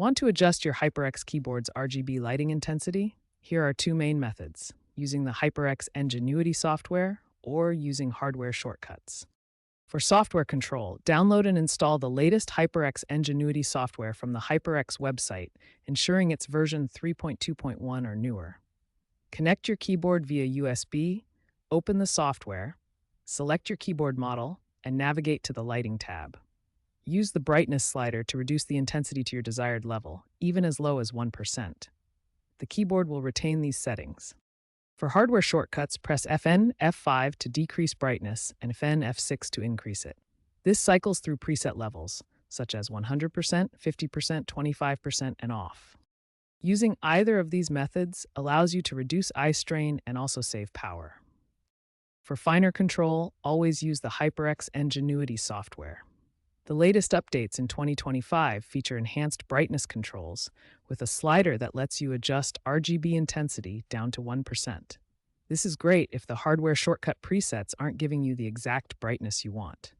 Want to adjust your HyperX keyboard's RGB lighting intensity? Here are two main methods, using the HyperX NGENUITY software or using hardware shortcuts. For software control, download and install the latest HyperX NGENUITY software from the HyperX website, ensuring it's version 3.2.1 or newer. Connect your keyboard via USB, open the software, select your keyboard model, and navigate to the Lighting tab. Use the brightness slider to reduce the intensity to your desired level, even as low as 1%. The keyboard will retain these settings. For hardware shortcuts, press Fn F5 to decrease brightness and Fn F6 to increase it. This cycles through preset levels, such as 100%, 50%, 25%, and off. Using either of these methods allows you to reduce eye strain and also save power. For finer control, always use the HyperX NGENUITY software. The latest updates in 2025 feature enhanced brightness controls with a slider that lets you adjust RGB intensity down to 1%. This is great if the hardware shortcut presets aren't giving you the exact brightness you want.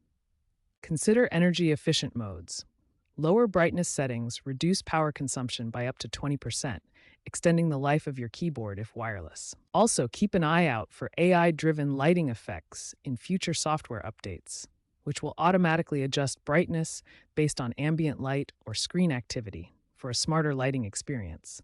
Consider energy-efficient modes. Lower brightness settings reduce power consumption by up to 20%, extending the life of your keyboard if wireless. Also, keep an eye out for AI-driven lighting effects in future software updates, which will automatically adjust brightness based on ambient light or screen activity for a smarter lighting experience.